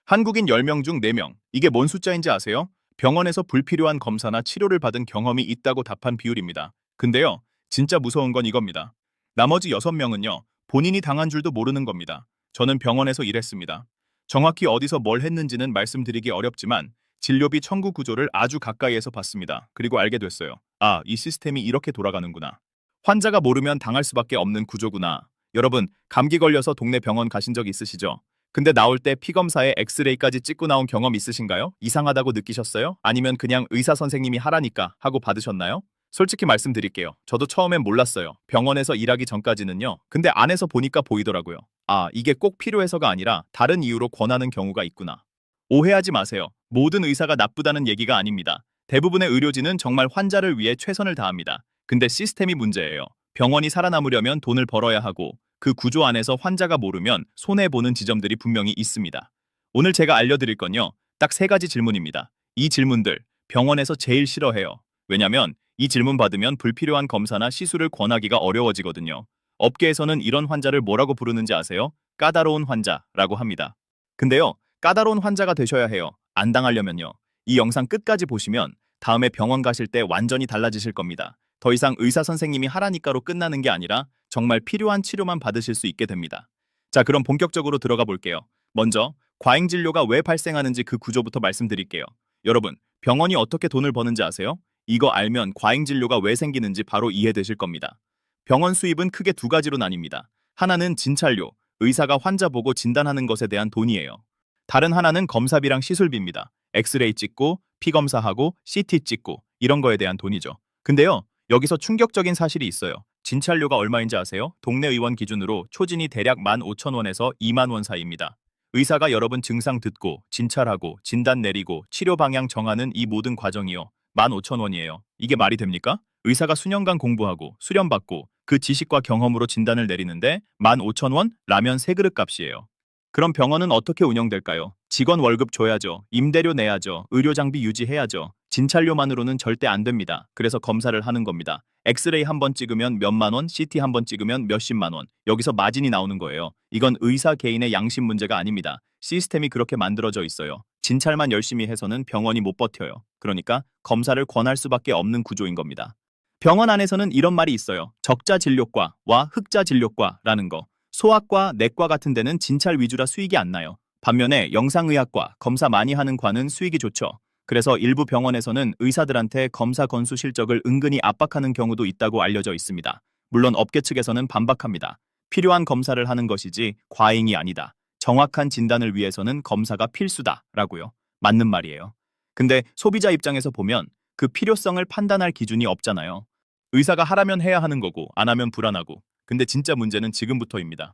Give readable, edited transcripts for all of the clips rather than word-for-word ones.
한국인 10명 중 4명. 이게 뭔 숫자인지 아세요? 병원에서 불필요한 검사나 치료를 받은 경험이 있다고 답한 비율입니다. 근데요, 진짜 무서운 건 이겁니다. 나머지 6명은요, 본인이 당한 줄도 모르는 겁니다. 저는 병원에서 일했습니다. 정확히 어디서 뭘 했는지는 말씀드리기 어렵지만 진료비 청구 구조를 아주 가까이에서 봤습니다. 그리고 알게 됐어요. 아, 이 시스템이 이렇게 돌아가는구나. 환자가 모르면 당할 수밖에 없는 구조구나. 여러분, 감기 걸려서 동네 병원 가신 적 있으시죠? 근데 나올 때 피검사에 엑스레이까지 찍고 나온 경험 있으신가요? 이상하다고 느끼셨어요? 아니면 그냥 의사 선생님이 하라니까 하고 받으셨나요? 솔직히 말씀드릴게요. 저도 처음엔 몰랐어요. 병원에서 일하기 전까지는요. 근데 안에서 보니까 보이더라고요. 아, 이게 꼭 필요해서가 아니라 다른 이유로 권하는 경우가 있구나. 오해하지 마세요. 모든 의사가 나쁘다는 얘기가 아닙니다. 대부분의 의료진은 정말 환자를 위해 최선을 다합니다. 근데 시스템이 문제예요. 병원이 살아남으려면 돈을 벌어야 하고 그 구조 안에서 환자가 모르면 손해보는 지점들이 분명히 있습니다. 오늘 제가 알려드릴 건요. 딱 3가지 질문입니다. 이 질문들 병원에서 제일 싫어해요. 왜냐면 이 질문 받으면 불필요한 검사나 시술을 권하기가 어려워지거든요. 업계에서는 이런 환자를 뭐라고 부르는지 아세요? 까다로운 환자라고 합니다. 근데요, 까다로운 환자가 되셔야 해요. 안 당하려면요. 이 영상 끝까지 보시면 다음에 병원 가실 때 완전히 달라지실 겁니다. 더 이상 의사 선생님이 하라니까로 끝나는 게 아니라 정말 필요한 치료만 받으실 수 있게 됩니다. 자, 그럼 본격적으로 들어가 볼게요. 먼저 과잉 진료가 왜 발생하는지 그 구조부터 말씀드릴게요. 여러분, 병원이 어떻게 돈을 버는지 아세요? 이거 알면 과잉 진료가 왜 생기는지 바로 이해되실 겁니다. 병원 수입은 크게 2가지로 나뉩니다. 하나는 진찰료, 의사가 환자 보고 진단하는 것에 대한 돈이에요. 다른 하나는 검사비랑 시술비입니다. 엑스레이 찍고, 피검사하고, CT 찍고 이런 거에 대한 돈이죠. 근데요, 여기서 충격적인 사실이 있어요. 진찰료가 얼마인지 아세요? 동네 의원 기준으로 초진이 대략 15,000원에서 2만 원 사이입니다. 의사가 여러분 증상 듣고, 진찰하고, 진단 내리고, 치료 방향 정하는 이 모든 과정이요. 15,000원이에요. 이게 말이 됩니까? 의사가 수년간 공부하고, 수련받고, 그 지식과 경험으로 진단을 내리는데 15,000원? 라면 3그릇 값이에요. 그럼 병원은 어떻게 운영될까요? 직원 월급 줘야죠. 임대료 내야죠. 의료장비 유지해야죠. 진찰료만으로는 절대 안 됩니다. 그래서 검사를 하는 겁니다. 엑스레이 1번 찍으면 몇만 원, CT 1번 찍으면 몇십만 원. 여기서 마진이 나오는 거예요. 이건 의사 개인의 양심 문제가 아닙니다. 시스템이 그렇게 만들어져 있어요. 진찰만 열심히 해서는 병원이 못 버텨요. 그러니까 검사를 권할 수밖에 없는 구조인 겁니다. 병원 안에서는 이런 말이 있어요. 적자 진료과와 흑자 진료과라는 거. 소아과, 내과 같은 데는 진찰 위주라 수익이 안 나요. 반면에 영상의학과, 검사 많이 하는 과는 수익이 좋죠. 그래서 일부 병원에서는 의사들한테 검사 건수 실적을 은근히 압박하는 경우도 있다고 알려져 있습니다. 물론 업계 측에서는 반박합니다. 필요한 검사를 하는 것이지 과잉이 아니다. 정확한 진단을 위해서는 검사가 필수다라고요. 맞는 말이에요. 근데 소비자 입장에서 보면 그 필요성을 판단할 기준이 없잖아요. 의사가 하라면 해야 하는 거고 안 하면 불안하고. 근데 진짜 문제는 지금부터입니다.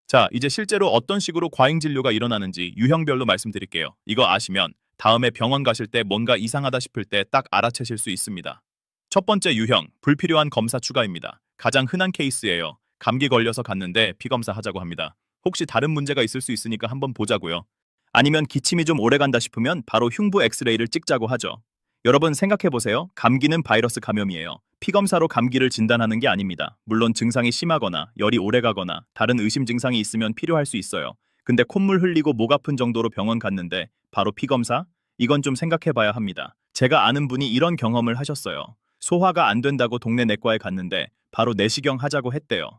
자, 이제 실제로 어떤 식으로 과잉 진료가 일어나는지 유형별로 말씀드릴게요. 이거 아시면 다음에 병원 가실 때 뭔가 이상하다 싶을 때 딱 알아채실 수 있습니다. 첫 번째 유형, 불필요한 검사 추가입니다. 가장 흔한 케이스예요. 감기 걸려서 갔는데 피검사 하자고 합니다. 혹시 다른 문제가 있을 수 있으니까 한번 보자고요. 아니면 기침이 좀 오래 간다 싶으면 바로 흉부 엑스레이를 찍자고 하죠. 여러분 생각해보세요. 감기는 바이러스 감염이에요. 피검사로 감기를 진단하는 게 아닙니다. 물론 증상이 심하거나 열이 오래 가거나 다른 의심 증상이 있으면 필요할 수 있어요. 근데 콧물 흘리고 목 아픈 정도로 병원 갔는데 바로 피검사? 이건 좀 생각해봐야 합니다. 제가 아는 분이 이런 경험을 하셨어요. 소화가 안 된다고 동네 내과에 갔는데 바로 내시경 하자고 했대요.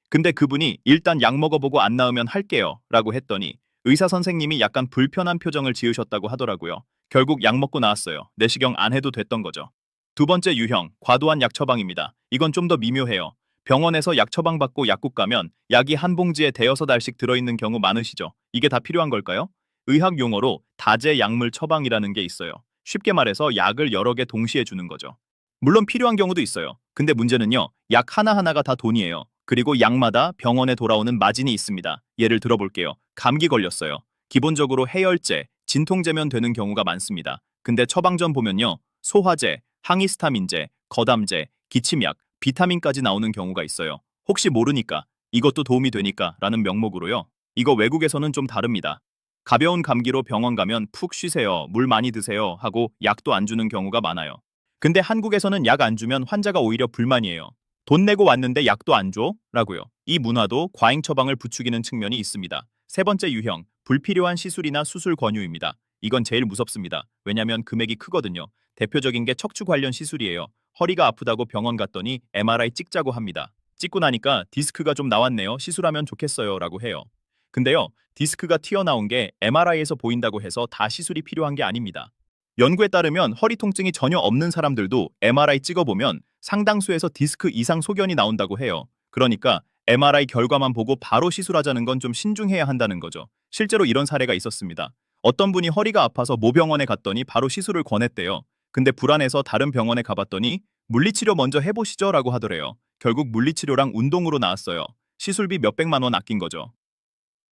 근데 그분이 일단 약 먹어보고 안 나으면 할게요 라고 했더니 의사 선생님이 약간 불편한 표정을 지으셨다고 하더라고요. 결국 약 먹고 나왔어요. 내시경 안 해도 됐던 거죠. 두 번째 유형, 과도한 약 처방입니다. 이건 좀 더 미묘해요. 병원에서 약 처방받고 약국 가면 약이 한 봉지에 대여섯 알씩 들어있는 경우 많으시죠? 이게 다 필요한 걸까요? 의학 용어로 다제 약물 처방이라는 게 있어요. 쉽게 말해서 약을 여러 개 동시에 주는 거죠. 물론 필요한 경우도 있어요. 근데 문제는요, 약 하나하나가 다 돈이에요. 그리고 약마다 병원에 돌아오는 마진이 있습니다. 예를 들어볼게요. 감기 걸렸어요. 기본적으로 해열제, 진통제면 되는 경우가 많습니다. 근데 처방전 보면요, 소화제, 항히스타민제, 거담제, 기침약, 비타민까지 나오는 경우가 있어요. 혹시 모르니까, 이것도 도움이 되니까 라는 명목으로요. 이거 외국에서는 좀 다릅니다. 가벼운 감기로 병원 가면 푹 쉬세요, 물 많이 드세요 하고 약도 안 주는 경우가 많아요. 근데 한국에서는 약 안 주면 환자가 오히려 불만이에요. 돈 내고 왔는데 약도 안 줘? 라고요. 이 문화도 과잉 처방을 부추기는 측면이 있습니다. 세 번째 유형, 불필요한 시술이나 수술 권유입니다. 이건 제일 무섭습니다. 왜냐면 금액이 크거든요. 대표적인 게 척추 관련 시술이에요. 허리가 아프다고 병원 갔더니 MRI 찍자고 합니다. 찍고 나니까 디스크가 좀 나왔네요. 시술하면 좋겠어요. 라고 해요. 근데요, 디스크가 튀어나온 게 MRI에서 보인다고 해서 다 시술이 필요한 게 아닙니다. 연구에 따르면 허리 통증이 전혀 없는 사람들도 MRI 찍어보면 상당수에서 디스크 이상 소견이 나온다고 해요. 그러니까 MRI 결과만 보고 바로 시술하자는 건 좀 신중해야 한다는 거죠. 실제로 이런 사례가 있었습니다. 어떤 분이 허리가 아파서 모병원에 갔더니 바로 시술을 권했대요. 근데 불안해서 다른 병원에 가봤더니 물리치료 먼저 해보시죠 라고 하더래요. 결국 물리치료랑 운동으로 나왔어요. 시술비 몇백만 원 아낀 거죠.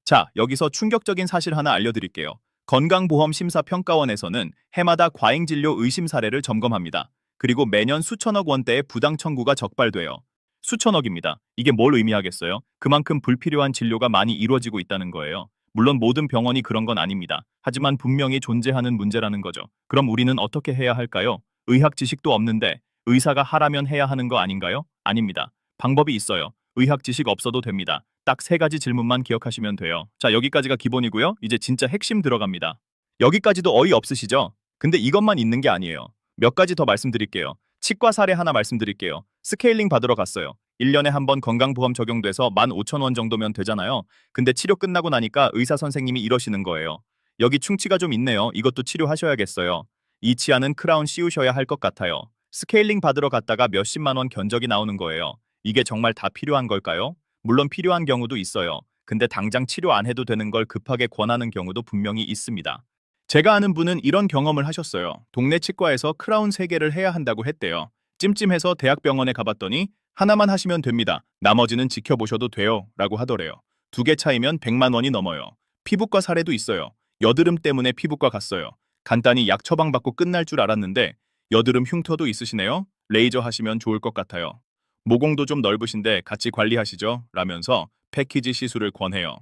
자, 여기서 충격적인 사실 하나 알려드릴게요. 건강보험심사평가원에서는 해마다 과잉진료 의심 사례를 점검합니다. 그리고 매년 수천억 원대의 부당 청구가 적발돼요. 수천억입니다. 이게 뭘 의미하겠어요? 그만큼 불필요한 진료가 많이 이루어지고 있다는 거예요. 물론 모든 병원이 그런 건 아닙니다. 하지만 분명히 존재하는 문제라는 거죠. 그럼 우리는 어떻게 해야 할까요? 의학 지식도 없는데 의사가 하라면 해야 하는 거 아닌가요? 아닙니다. 방법이 있어요. 의학 지식 없어도 됩니다. 딱 세 가지 질문만 기억하시면 돼요. 자, 여기까지가 기본이고요. 이제 진짜 핵심 들어갑니다. 여기까지도 어이없으시죠? 근데 이것만 있는 게 아니에요. 몇 가지 더 말씀드릴게요. 치과 사례 하나 말씀드릴게요. 스케일링 받으러 갔어요. 1년에 한 번 건강보험 적용돼서 15,000원 정도면 되잖아요. 근데 치료 끝나고 나니까 의사 선생님이 이러시는 거예요. 여기 충치가 좀 있네요. 이것도 치료하셔야겠어요. 이 치아는 크라운 씌우셔야 할 것 같아요. 스케일링 받으러 갔다가 몇십만 원 견적이 나오는 거예요. 이게 정말 다 필요한 걸까요? 물론 필요한 경우도 있어요. 근데 당장 치료 안 해도 되는 걸 급하게 권하는 경우도 분명히 있습니다. 제가 아는 분은 이런 경험을 하셨어요. 동네 치과에서 크라운 3개를 해야 한다고 했대요. 찜찜해서 대학병원에 가봤더니 하나만 하시면 됩니다. 나머지는 지켜보셔도 돼요. 라고 하더래요. 2개 차이면 100만 원이 넘어요. 피부과 사례도 있어요. 여드름 때문에 피부과 갔어요. 간단히 약 처방받고 끝날 줄 알았는데 여드름 흉터도 있으시네요. 레이저 하시면 좋을 것 같아요. 모공도 좀 넓으신데 같이 관리하시죠. 라면서 패키지 시술을 권해요.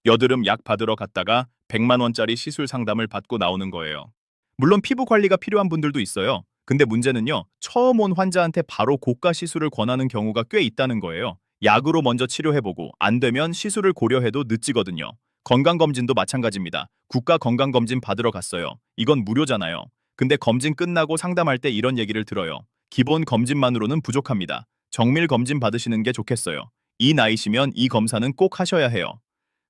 여드름 약 받으러 갔다가 100만 원짜리 시술 상담을 받고 나오는 거예요. 물론 피부 관리가 필요한 분들도 있어요. 근데 문제는요, 처음 온 환자한테 바로 고가 시술을 권하는 경우가 꽤 있다는 거예요. 약으로 먼저 치료해보고 안 되면 시술을 고려해도 늦지거든요. 건강검진도 마찬가지입니다. 국가 건강검진 받으러 갔어요. 이건 무료잖아요. 근데 검진 끝나고 상담할 때 이런 얘기를 들어요. 기본 검진만으로는 부족합니다. 정밀 검진 받으시는 게 좋겠어요. 이 나이시면 이 검사는 꼭 하셔야 해요.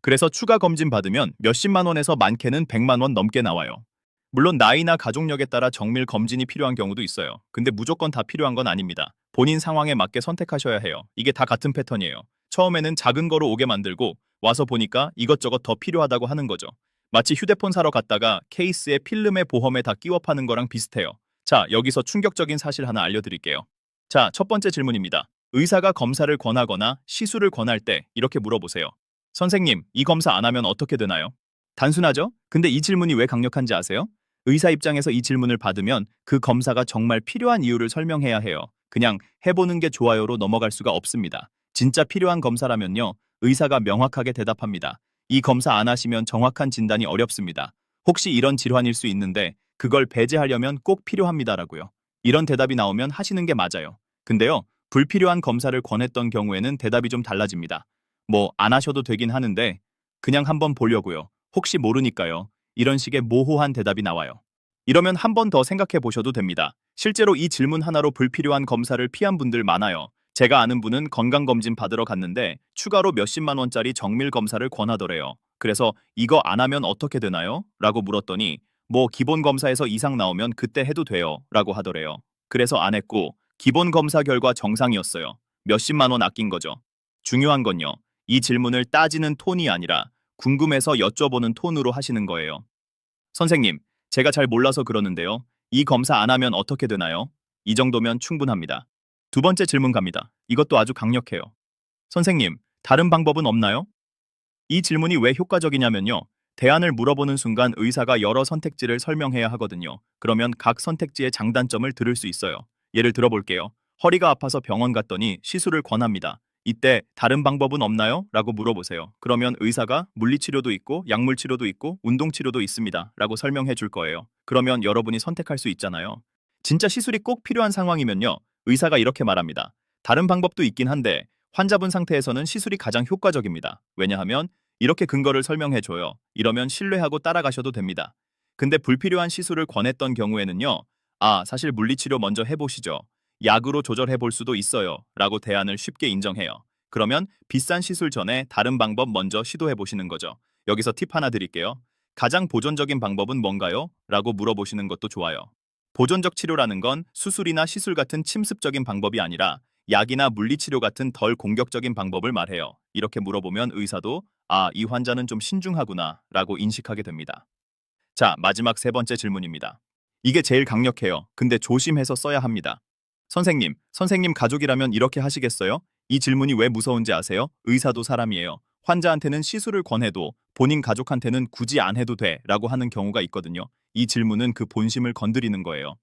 그래서 추가 검진 받으면 몇십만 원에서 많게는 100만 원 넘게 나와요. 물론 나이나 가족력에 따라 정밀 검진이 필요한 경우도 있어요. 근데 무조건 다 필요한 건 아닙니다. 본인 상황에 맞게 선택하셔야 해요. 이게 다 같은 패턴이에요. 처음에는 작은 거로 오게 만들고 와서 보니까 이것저것 더 필요하다고 하는 거죠. 마치 휴대폰 사러 갔다가 케이스에 필름에 보험에 다 끼워 파는 거랑 비슷해요. 자, 여기서 충격적인 사실 하나 알려드릴게요. 자, 첫 번째 질문입니다. 의사가 검사를 권하거나 시술을 권할 때 이렇게 물어보세요. 선생님, 이 검사 안 하면 어떻게 되나요? 단순하죠? 근데 이 질문이 왜 강력한지 아세요? 의사 입장에서 이 질문을 받으면 그 검사가 정말 필요한 이유를 설명해야 해요. 그냥 해보는 게 좋아요로 넘어갈 수가 없습니다. 진짜 필요한 검사라면요, 의사가 명확하게 대답합니다. 이 검사 안 하시면 정확한 진단이 어렵습니다. 혹시 이런 질환일 수 있는데 그걸 배제하려면 꼭 필요합니다라고요. 이런 대답이 나오면 하시는 게 맞아요. 근데요, 불필요한 검사를 권했던 경우에는 대답이 좀 달라집니다. 뭐 안 하셔도 되긴 하는데 그냥 한번 보려고요. 혹시 모르니까요. 이런 식의 모호한 대답이 나와요. 이러면 한 번 더 생각해 보셔도 됩니다. 실제로 이 질문 하나로 불필요한 검사를 피한 분들 많아요. 제가 아는 분은 건강검진 받으러 갔는데 추가로 몇십만 원짜리 정밀 검사를 권하더래요. 그래서 이거 안 하면 어떻게 되나요? 라고 물었더니 뭐 기본 검사에서 이상 나오면 그때 해도 돼요. 라고 하더래요. 그래서 안 했고 기본 검사 결과 정상이었어요. 몇십만 원 아낀 거죠. 중요한 건요. 이 질문을 따지는 톤이 아니라 궁금해서 여쭤보는 톤으로 하시는 거예요. 선생님, 제가 잘 몰라서 그러는데요. 이 검사 안 하면 어떻게 되나요? 이 정도면 충분합니다. 두 번째 질문 갑니다. 이것도 아주 강력해요. 선생님, 다른 방법은 없나요? 이 질문이 왜 효과적이냐면요. 대안을 물어보는 순간 의사가 여러 선택지를 설명해야 하거든요. 그러면 각 선택지의 장단점을 들을 수 있어요. 예를 들어볼게요. 허리가 아파서 병원 갔더니 시술을 권합니다. 이때 다른 방법은 없나요? 라고 물어보세요. 그러면 의사가 물리치료도 있고 약물치료도 있고 운동치료도 있습니다. 라고 설명해 줄 거예요. 그러면 여러분이 선택할 수 있잖아요. 진짜 시술이 꼭 필요한 상황이면요. 의사가 이렇게 말합니다. 다른 방법도 있긴 한데 환자분 상태에서는 시술이 가장 효과적입니다. 왜냐하면 이렇게 근거를 설명해줘요. 이러면 신뢰하고 따라가셔도 됩니다. 근데 불필요한 시술을 권했던 경우에는요. 사실 물리치료 먼저 해보시죠. 약으로 조절해볼 수도 있어요. 라고 대안을 쉽게 인정해요. 그러면 비싼 시술 전에 다른 방법 먼저 시도해보시는 거죠. 여기서 팁 하나 드릴게요. 가장 보존적인 방법은 뭔가요? 라고 물어보시는 것도 좋아요. 보존적 치료라는 건 수술이나 시술 같은 침습적인 방법이 아니라 약이나 물리치료 같은 덜 공격적인 방법을 말해요. 이렇게 물어보면 의사도 이 환자는 좀 신중하구나 라고 인식하게 됩니다. 자, 마지막 세 번째 질문입니다. 이게 제일 강력해요. 근데 조심해서 써야 합니다. 선생님 가족이라면 이렇게 하시겠어요? 이 질문이 왜 무서운지 아세요? 의사도 사람이에요. 환자한테는 시술을 권해도 본인 가족한테는 굳이 안 해도 돼 라고 하는 경우가 있거든요. 이 질문은 그 본심을 건드리는 거예요.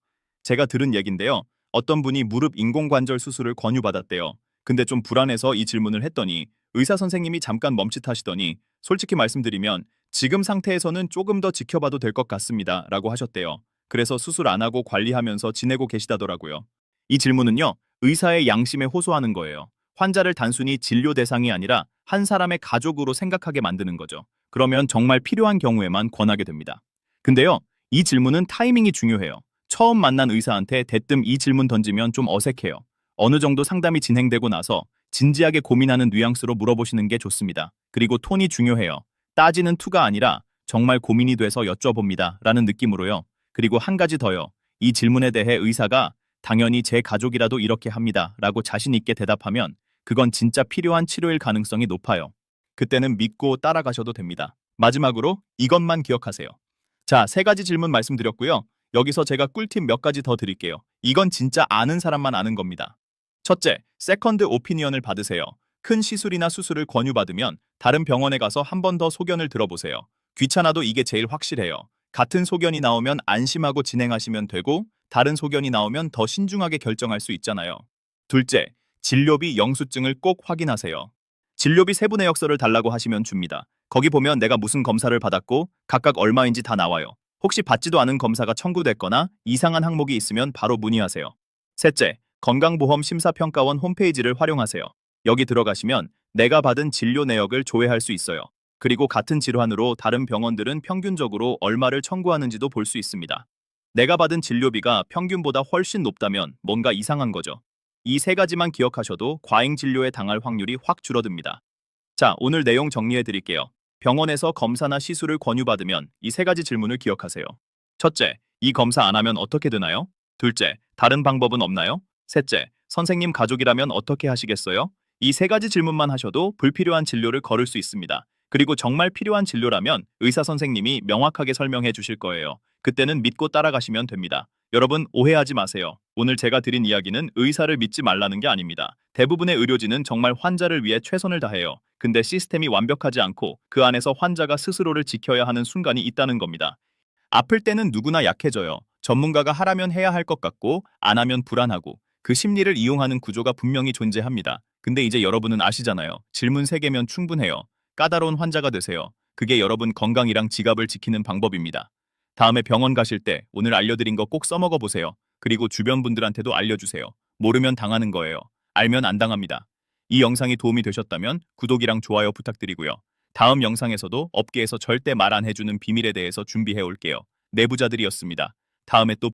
제가 들은 얘긴데요. 어떤 분이 무릎 인공관절 수술을 권유받았대요. 근데 좀 불안해서 이 질문을 했더니 의사 선생님이 잠깐 멈칫하시더니 솔직히 말씀드리면 지금 상태에서는 조금 더 지켜봐도 될 것 같습니다 라고 하셨대요. 그래서 수술 안 하고 관리하면서 지내고 계시다더라고요. 이 질문은요, 의사의 양심에 호소하는 거예요. 환자를 단순히 진료 대상이 아니라 한 사람의 가족으로 생각하게 만드는 거죠. 그러면 정말 필요한 경우에만 권하게 됩니다. 근데요, 이 질문은 타이밍이 중요해요. 처음 만난 의사한테 대뜸 이 질문 던지면 좀 어색해요. 어느 정도 상담이 진행되고 나서 진지하게 고민하는 뉘앙스로 물어보시는 게 좋습니다. 그리고 톤이 중요해요. 따지는 투가 아니라 정말 고민이 돼서 여쭤봅니다. 라는 느낌으로요. 그리고 한 가지 더요. 이 질문에 대해 의사가 당연히 제 가족이라도 이렇게 합니다. 라고 자신 있게 대답하면 그건 진짜 필요한 치료일 가능성이 높아요. 그때는 믿고 따라가셔도 됩니다. 마지막으로 이것만 기억하세요. 자, 세 가지 질문 말씀드렸고요. 여기서 제가 꿀팁 몇 가지 더 드릴게요. 이건 진짜 아는 사람만 아는 겁니다. 첫째, 세컨드 오피니언을 받으세요. 큰 시술이나 수술을 권유받으면 다른 병원에 가서 한 번 더 소견을 들어보세요. 귀찮아도 이게 제일 확실해요. 같은 소견이 나오면 안심하고 진행하시면 되고 다른 소견이 나오면 더 신중하게 결정할 수 있잖아요. 둘째, 진료비 영수증을 꼭 확인하세요. 진료비 세부 내역서를 달라고 하시면 줍니다. 거기 보면 내가 무슨 검사를 받았고 각각 얼마인지 다 나와요. 혹시 받지도 않은 검사가 청구됐거나 이상한 항목이 있으면 바로 문의하세요. 셋째, 건강보험 심사평가원 홈페이지를 활용하세요. 여기 들어가시면 내가 받은 진료 내역을 조회할 수 있어요. 그리고 같은 질환으로 다른 병원들은 평균적으로 얼마를 청구하는지도 볼 수 있습니다. 내가 받은 진료비가 평균보다 훨씬 높다면 뭔가 이상한 거죠. 이 세 가지만 기억하셔도 과잉 진료에 당할 확률이 확 줄어듭니다. 자, 오늘 내용 정리해 드릴게요. 병원에서 검사나 시술을 권유받으면 이 세 가지 질문을 기억하세요. 첫째, 이 검사 안 하면 어떻게 되나요? 둘째, 다른 방법은 없나요? 셋째, 선생님 가족이라면 어떻게 하시겠어요? 이 세 가지 질문만 하셔도 불필요한 진료를 걸을 수 있습니다. 그리고 정말 필요한 진료라면 의사 선생님이 명확하게 설명해 주실 거예요. 그때는 믿고 따라가시면 됩니다. 여러분 오해하지 마세요. 오늘 제가 드린 이야기는 의사를 믿지 말라는 게 아닙니다. 대부분의 의료진은 정말 환자를 위해 최선을 다해요. 근데 시스템이 완벽하지 않고 그 안에서 환자가 스스로를 지켜야 하는 순간이 있다는 겁니다. 아플 때는 누구나 약해져요. 전문가가 하라면 해야 할 것 같고 안 하면 불안하고 그 심리를 이용하는 구조가 분명히 존재합니다. 근데 이제 여러분은 아시잖아요. 질문 3개면 충분해요. 까다로운 환자가 되세요. 그게 여러분 건강이랑 지갑을 지키는 방법입니다. 다음에 병원 가실 때 오늘 알려드린 거 꼭 써먹어 보세요. 그리고 주변 분들한테도 알려주세요. 모르면 당하는 거예요. 알면 안 당합니다. 이 영상이 도움이 되셨다면 구독이랑 좋아요 부탁드리고요. 다음 영상에서도 업계에서 절대 말 안 해주는 비밀에 대해서 준비해 올게요. 내부자들이었습니다. 다음에 또